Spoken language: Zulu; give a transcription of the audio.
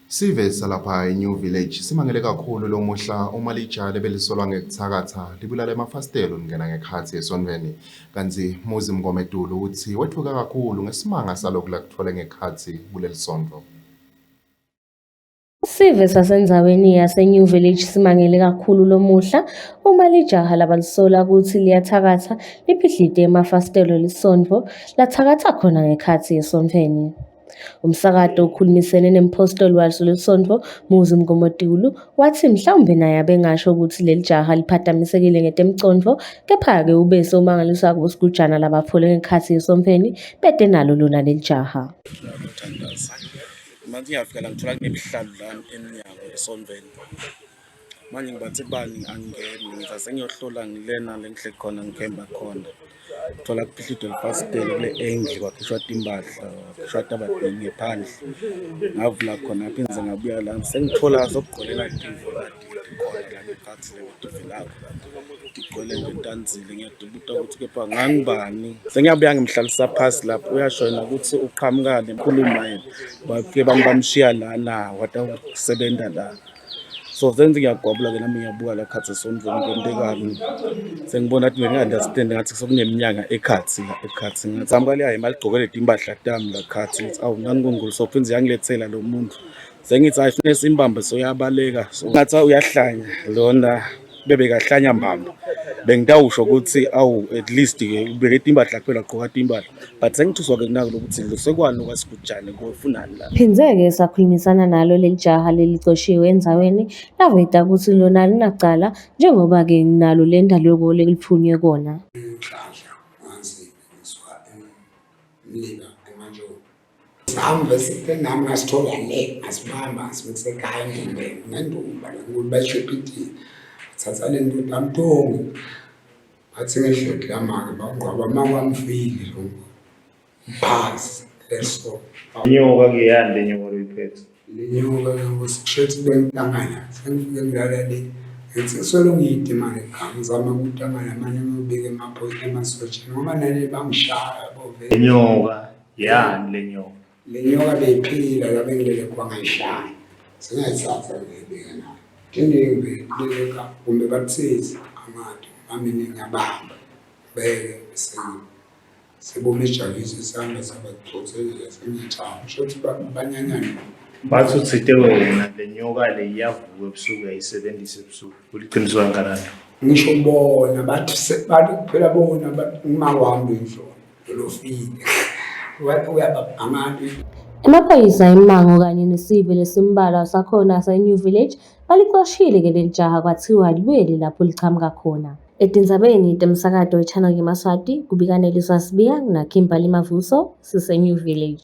Sive salapha eNew Village simangele kakhulu lo muhla uma lijale belisolwa ngekuthakatha libulala emafastelo lingena ngekhathi esonweni kanti muzi Mngomedulu uthi wethuka kakhulu ngesimanga salokhu lakutfole ngekhathi kuleli sonto. Sive sasendzaweni yaseNew Village simangele kakhulu lo muhla uma lijaha labalisola kutsi liyathakatha liphihlite emafastelo lisontfo lathakatha khona ngekhatsi esontfweni. Umsakato ukhulumisene nempostoli waso lesontfo muzi Mngomedulu wathi mhlawumbe naye abengasho ukuthi leli jaha liphatamisekile ngetemcondvo, kepha-ke ubese umangaliswa kusigujana labaphole ngekhatsi esontfweni bete nalo lona leli jaha. Manje ngiyafika la ngithola kunemhlalo la eminyango esonveni. Manje ngibathi bani angene ngizase ngiyohlola ngilena le ngihle khona ngikhemba khona. Thola kuphihlido lefastela kule angle kwakhishwa timbahla, kwakhishwa tabadeni ngephandle. Ngavula khona phinze ngabuya la sengithola zokugqolela tivo la khona la ngekhathi le tivilako. Tigcwele nje ntanzile ngiyadubuta ukuthi kepha ngangibani. Sengiyabuya ngimhlalisa phasi lapho uyashona ukuthi uqhamukane ukhuluma yena. Bafike bamshiya lana watasebenza la. So senze ngiyagwabula ke nami ngiyabuka la khathi esonveni kwentekani. Sengibona ukuthi ngi-understand ngathi sokuneminyaka ekhathi ngizama kale hayi maligqokele timbahla tami la khathi awu ngangungulu so phinze yangilethela lo muntu sengithi hayi funeka simbambe so yabaleka so ngathi uyahlanya lona bebekahlanya mbamba bengitawusho ukuthi awu at least ke ubeke timbahla kuphela gqoka timbahla but sengithuswa ke kunako ukuthi losekwani okwasigujane kofunani la. Phindze-ke sakhulumisana nalo leli jaha lelicoshiwe endzaweni laveta kutsi lona linacala njengoba-ke nalo le ndaleko leliphunywe kona. Sihambe nami ngasithola le ngasibamba sisekhaya endumbeni ngendumba bashophithile thatha le ndoda amthongo bathi ngehloti lamake bangqwaba makwamfile lo phasi leso inyoka ngiyande inyoka liphethe lenyoka ngosishethi benhlangana sengifike ngilalele ngithi solo ngiyide manje ngizama ukutangana manje ngibike emaphoyisa emasojeni ngoba nale bangishaya bove inyoka yani lenyoka beyiphila la bengilele kwangayishaya singayithatha ngibike nayo tindingi leka kumbe bathezi amade amini ngiyabamba beke sebomejavisi isandla sabaxoxela sengichama shothi banyanyana bathi uthite wena le nyoka le iyavuka ebusuku ayisebenzise ebusuku uliqiniswa kanjani? ngisho bona bathi kuphela bona makwami indlo lofike uyaba amade. Emaphoyisa eMango kanye nesive lesimbalwa sakhona se-New Village balicoshile-ke leli jaha kwathiwa libuyele lapho lichamuka khona. Etindzabeni temsakato channel Yemaswati kubika Yemaswati na Kimberly Mavuso sise-New Village.